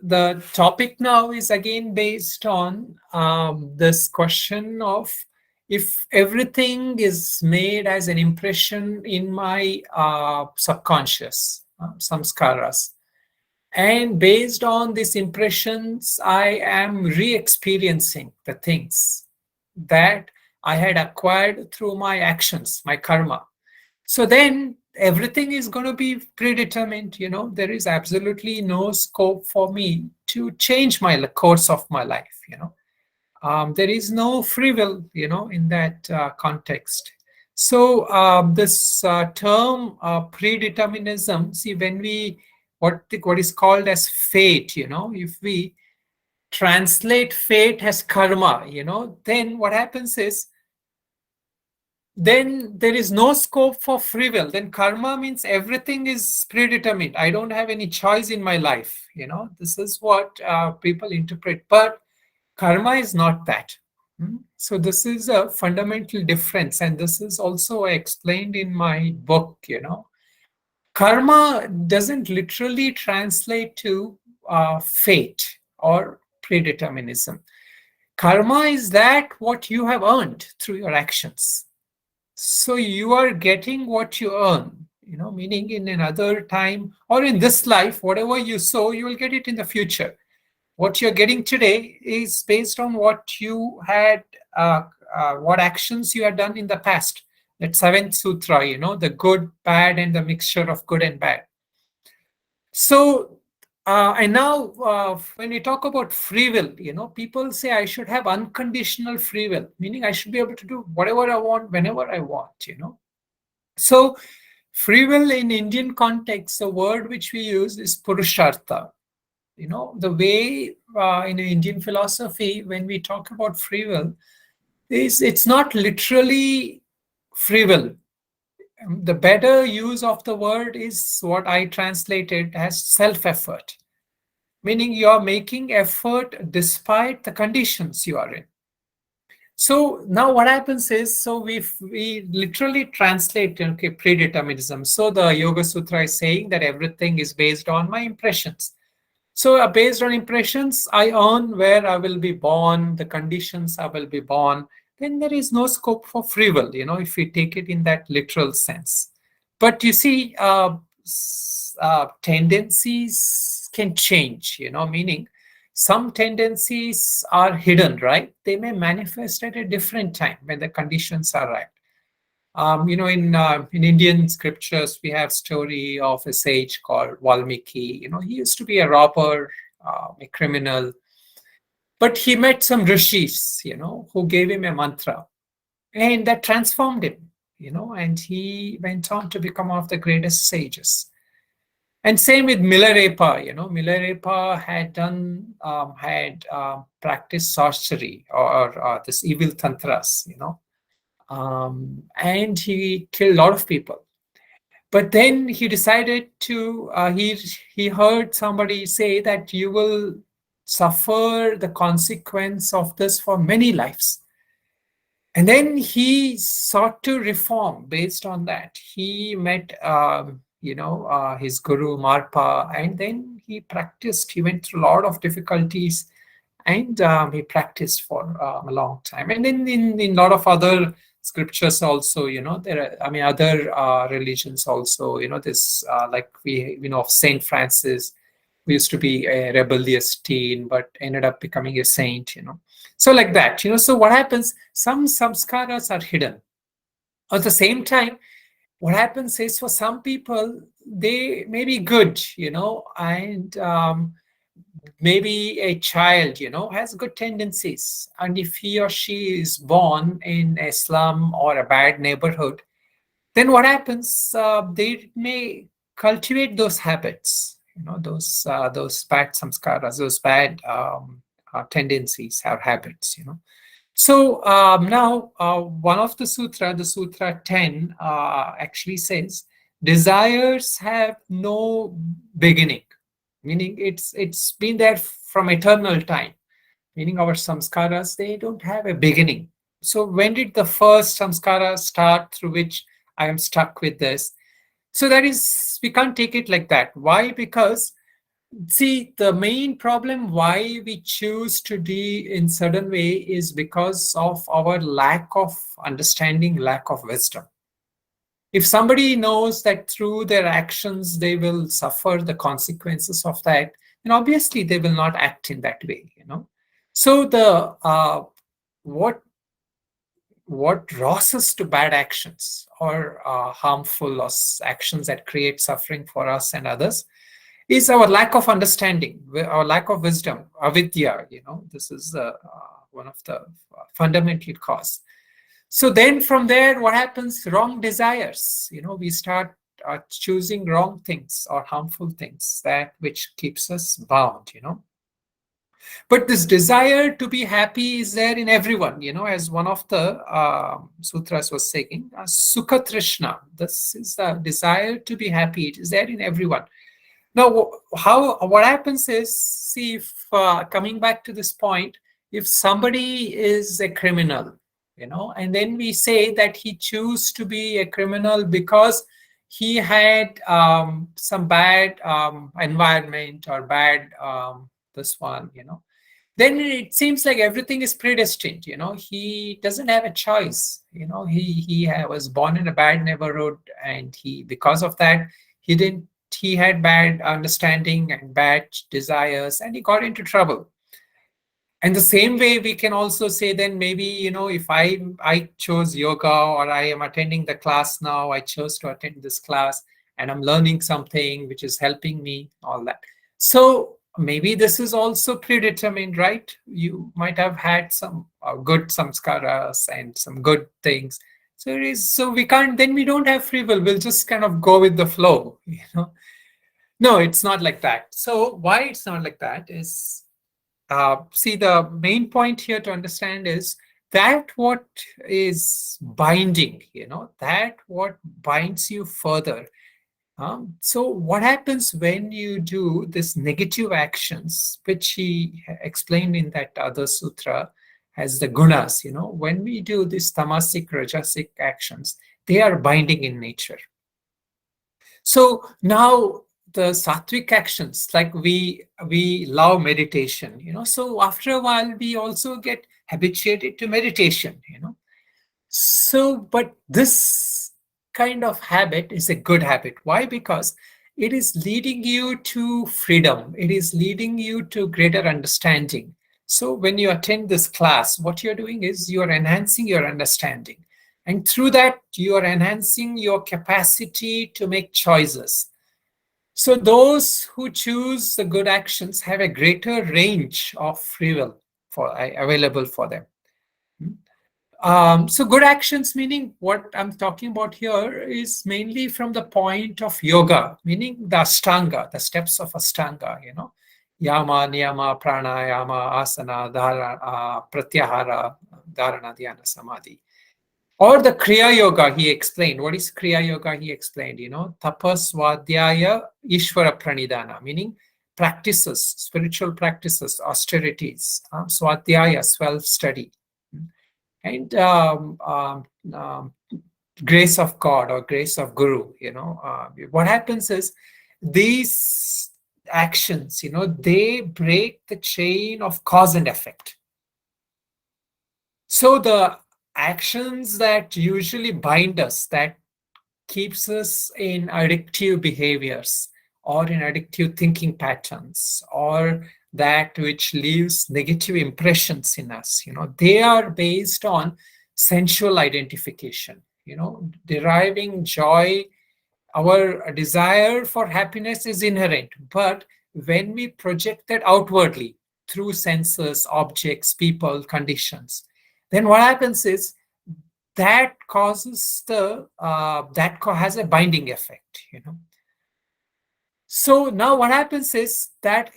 the topic now is again based on this question of if everything is made as an impression in my subconscious, samskaras, and based on these impressions, I am re experiencing the things that I had acquired through my actions, my karma. So then everything is going to be predetermined. There is absolutely no scope for me to change my course of my life. There is no free will, in that context. So this term predeterminism, see, when we what is called as fate, if we translate fate as karma, then what happens is then there is no scope for free will. Then karma means everything is predetermined. I don't have any choice in my life. This is what people interpret. But karma is not that. So this is a fundamental difference. And this is also explained in my book. Karma doesn't literally translate to fate or predeterminism. Karma is that what you have earned through your actions. So you are getting what you earn, meaning in another time or in this life, whatever you sow, you will get it in the future. What you're getting today is based on what you had, what actions you had done in the past. That seventh sutra, the good, bad, and the mixture of good and bad. So, and now when we talk about free will, people say I should have unconditional free will, meaning I should be able to do whatever I want, whenever I want, So, free will in Indian context, the word which we use is purushartha. The way in Indian philosophy, when we talk about free will, it's not literally free will. The better use of the word is what I translated as self-effort, meaning you are making effort despite the conditions you are in. So now what happens is, so we literally translate predeterminism. So the Yoga Sutra is saying that everything is based on my impressions. So based on impressions, I earn where I will be born, the conditions I will be born. Then there is no scope for free will, if we take it in that literal sense. But you see, tendencies can change, meaning some tendencies are hidden, right? They may manifest at a different time when the conditions are right. In Indian scriptures, we have story of a sage called Valmiki. He used to be a robber, a criminal, but he met some rishis, who gave him a mantra, and that transformed him, and he went on to become one of the greatest sages. And same with Milarepa, Milarepa had practiced sorcery or this evil tantras, and he killed a lot of people. But then he decided to, he heard somebody say that you will suffer the consequence of this for many lives. And then he sought to reform based on that. He met, his guru Marpa, and then he practiced. He went through a lot of difficulties, and he practiced for a long time. And then in a lot of other scriptures also, there are, other religions also, this like we know of Saint Francis, who used to be a rebellious teen but ended up becoming a saint, so like that, so what happens, some samskaras are hidden. At the same time, what happens is, for some people, they may be good, and maybe a child, has good tendencies. And if he or she is born in a slum or a bad neighborhood, then what happens? They may cultivate those habits, those bad samskaras, those bad tendencies, have habits, So now one of the Sutra 10, actually says, desires have no beginning. Meaning it's been there from eternal time, meaning our samskaras, they don't have a beginning. So when did the first samskara start through which I am stuck with this? So that is, we can't take it like that. Why? Because See, the main problem why we choose to be in certain way is because of our lack of understanding, lack of wisdom. If somebody knows that through their actions they will suffer the consequences of that, then obviously they will not act in that way. So the what what draws us to bad actions or harmful or actions that create suffering for us and others is our lack of understanding, our lack of wisdom, avidya. This is one of the fundamental cause. So then from there, what happens? Wrong desires. We start choosing wrong things or harmful things, that which keeps us bound. But this desire to be happy is there in everyone, as one of the sutras was saying, Sukha Trishna. This is the desire to be happy. It is there in everyone. Now, what happens is, see, if coming back to this point, if somebody is a criminal, and then we say that he chose to be a criminal because he had some bad environment or bad this one, then it seems like everything is predestined. He doesn't have a choice. He was born in a bad neighborhood, and because of that, he didn't he had bad understanding and bad desires, and he got into trouble. And the same way we can also say, then maybe, if I chose yoga, or I am attending the class now, I chose to attend this class, and I'm learning something which is helping me, all that. So maybe this is also predetermined, right? You might have had some good samskaras and some good things. So we don't have free will. We'll just kind of go with the flow. No, it's not like that. So why it's not like that is, see, the main point here to understand is that what is binding, that what binds you further. So what happens when you do this negative actions, which he explained in that other sutra as the gunas, when we do these tamasic, rajasic actions, they are binding in nature. So now the sattvic actions, like we love meditation, so after a while we also get habituated to meditation. So, but this kind of habit is a good habit. Why? Because it is leading you to freedom. It is leading you to greater understanding. So when you attend this class, what you're doing is you're enhancing your understanding. And through that, you are enhancing your capacity to make choices. So those who choose the good actions have a greater range of free will available for them. So good actions, meaning what I'm talking about here is mainly from the point of yoga, meaning the Ashtanga, the steps of Ashtanga, Yama, Niyama, Pranayama, Asana, Pratyahara, Dharana, Dhyana, Samadhi. Or the Kriya Yoga, he explained. What is Kriya Yoga? He explained, Tapas, Vadhyaya, Ishvara Pranidhana, meaning practices, spiritual practices, austerities, Swadhyaya, self-study, and grace of God or grace of Guru. What happens is these actions, they break the chain of cause and effect. So the actions that usually bind us, that keeps us in addictive behaviors or in addictive thinking patterns, or that which leaves negative impressions in us, they are based on sensual identification, deriving joy. Our desire for happiness is inherent, but when we project that outwardly through senses, objects, people, conditions, then what happens is that causes has a binding effect. So now what happens is that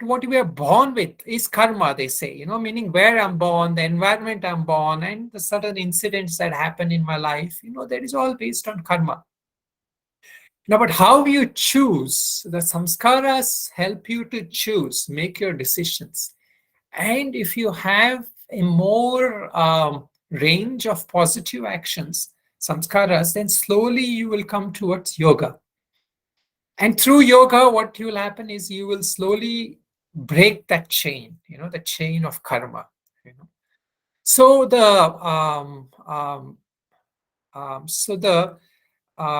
what we are born with is karma, they say, meaning where I'm born, the environment I'm born, and the certain incidents that happen in my life, that is all based on karma. Now, but how you choose, the samskaras help you to choose, make your decisions. And if you have a more range of positive actions, samskaras, then slowly you will come towards yoga. And through yoga, what will happen is you will slowly break that chain, the chain of karma. So the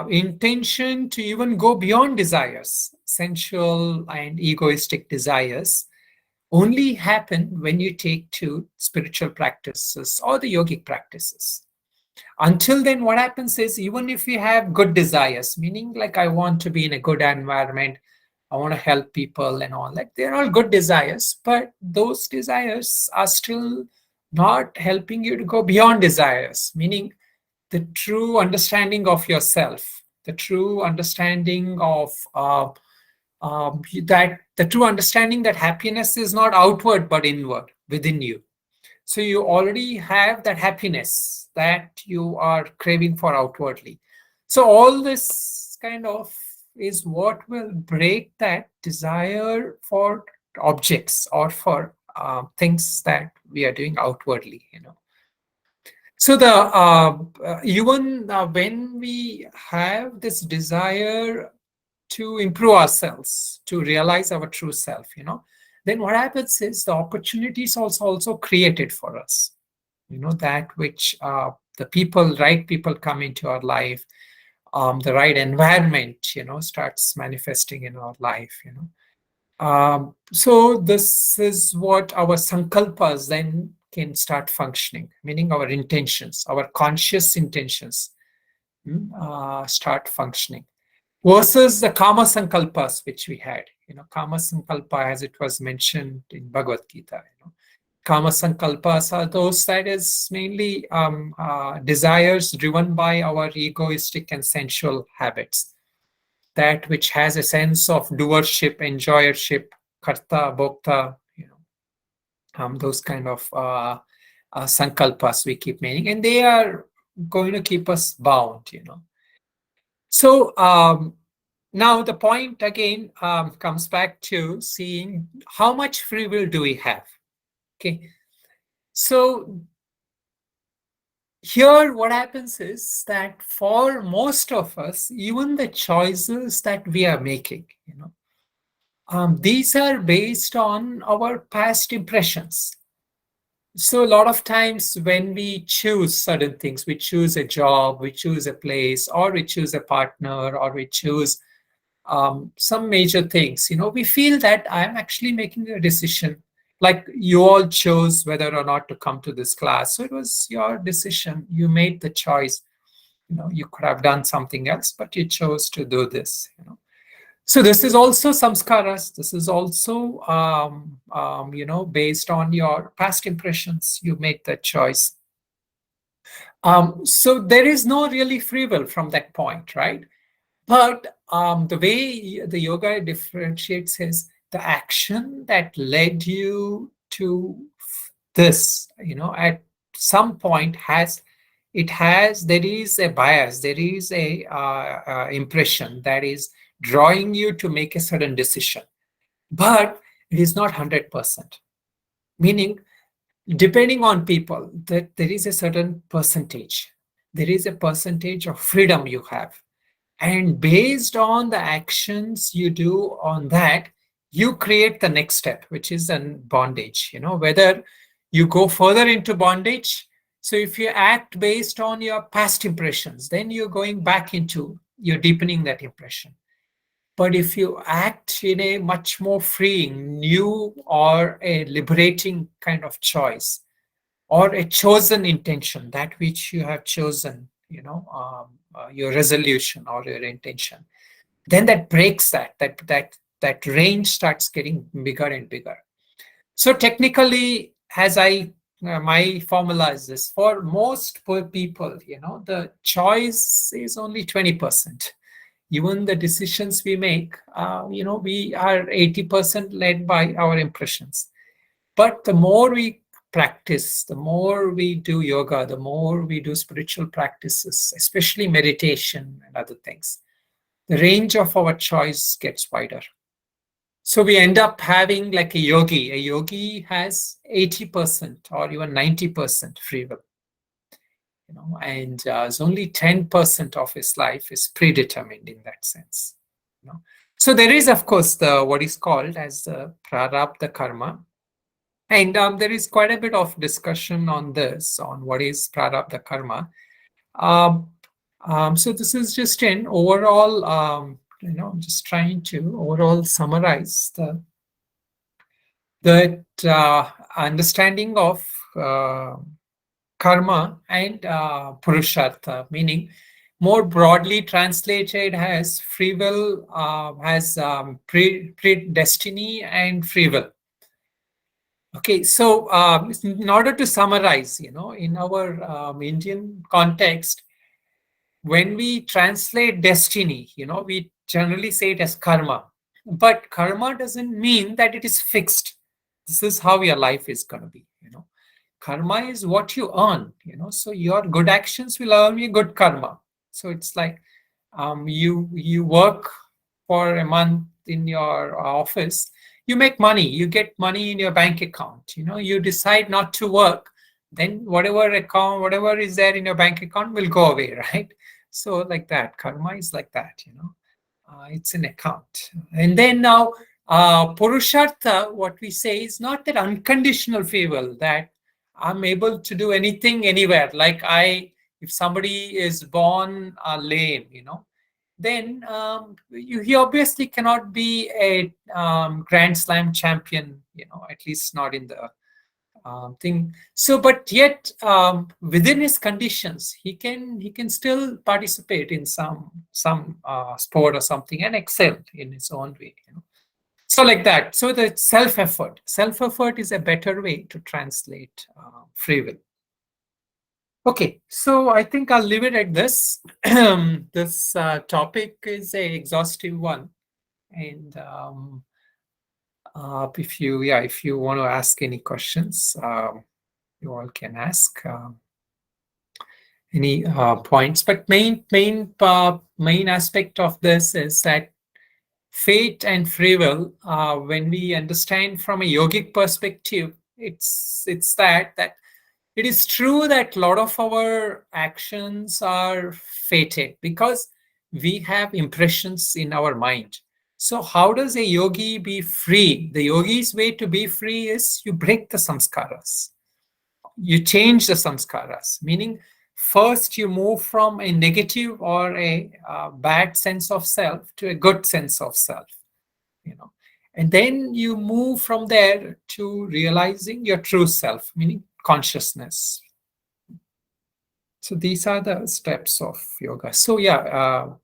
intention to even go beyond desires, sensual and egoistic desires, only happen when you take to spiritual practices or the yogic practices. Until then, what happens is, even if we have good desires, meaning like I want to be in a good environment, I want to help people and all, like they're all good desires, but those desires are still not helping you to go beyond desires, meaning the true understanding of yourself, the true understanding of that the true understanding that happiness is not outward but inward within you. So you already have that happiness that you are craving for outwardly. So all this kind of is what will break that desire for objects or for things that we are doing outwardly. So the even when we have this desire to improve ourselves, to realize our true self, then what happens is the opportunities also created for us. That which the right people come into our life, the right environment, starts manifesting in our life. So this is what our sankalpas then can start functioning, meaning our intentions, our conscious intentions start functioning versus the kama sankalpas which we had. Kama sankalpa, as it was mentioned in Bhagavad Gita. Kama sankalpas are those that is mainly desires driven by our egoistic and sensual habits, that which has a sense of doership, enjoyership, karta, bhokta, those kind of sankalpas we keep meaning, and they are going to keep us bound. So now the point again comes back to seeing how much free will do we have. Okay, so here what happens is that for most of us, even the choices that we are making, these are based on our past impressions. So a lot of times when we choose certain things, we choose a job, we choose a place, or we choose a partner, or we choose some major things, we feel that I'm actually making a decision. Like you all chose whether or not to come to this class. So it was your decision. You made the choice. You could have done something else, but you chose to do this. So this is also samskaras. This is also, based on your past impressions. You made that choice. So there is no really free will from that point, right? But the way the yoga differentiates is the action that led you to this, at some point there is a bias, there is a impression that is drawing you to make a certain decision. But it is not 100%. Meaning, depending on people, that there is a certain percentage. There is a percentage of freedom you have. And based on the actions you do on that, you create the next step, which is in bondage, whether you go further into bondage. So if you act based on your past impressions, then you're going back you're deepening that impression. But if you act in a much more freeing, new, or a liberating kind of choice, or a chosen intention, that which you have chosen, your resolution or your intention, then that breaks that range starts getting bigger and bigger. So technically, as my formula is this: for most people, the choice is only 20%. Even the decisions we make, we are 80% led by our impressions. But the more we practice, the more we do yoga, the more we do spiritual practices, especially meditation and other things, the range of our choice gets wider. So we end up having like a yogi. A yogi has 80% or even 90% free will, and it's only 10% of his life is predetermined in that sense. So there is, of course, the what is called as the prarabdha karma. And there is quite a bit of discussion on this, on what is prarabdha karma. Um, so this is just an overall, just trying to overall summarize the understanding of uh, karma and purushartha, meaning more broadly translated as free will, has predestiny and free will. Okay, so in order to summarize, in our Indian context, when we translate destiny, we generally say it as karma. But karma doesn't mean that it is fixed. This is how your life is going to be. Karma is what you earn. So your good actions will earn you good karma. So it's like you work for a month in your office, you make money, you get money in your bank account. You decide not to work, then whatever is there in your bank account will go away, right? So like that, karma is like that. It's an account. And then now, purushartha, what we say is not that unconditional favor that I'm able to do anything anywhere. Like if somebody is born lame, then he obviously cannot be a Grand Slam champion, at least not in the thing. So, but yet within his conditions, he can still participate in some sport or something and excel in his own way. So like that. So the self effort is a better way to translate free will. Okay, so I think I'll leave it at this. This topic is a exhaustive one, and if you want to ask any questions, you all can ask any points. But main aspect of this is that fate and free will. When we understand from a yogic perspective, it's that it is true that a lot of our actions are fated because we have impressions in our mind. So, how does a yogi be free? The yogi's way to be free is you break the samskaras, you change the samskaras, meaning first you move from a negative or a bad sense of self to a good sense of self, you know and then you move from there to realizing your true self, meaning consciousness. So these are the steps of yoga. So yeah, I'll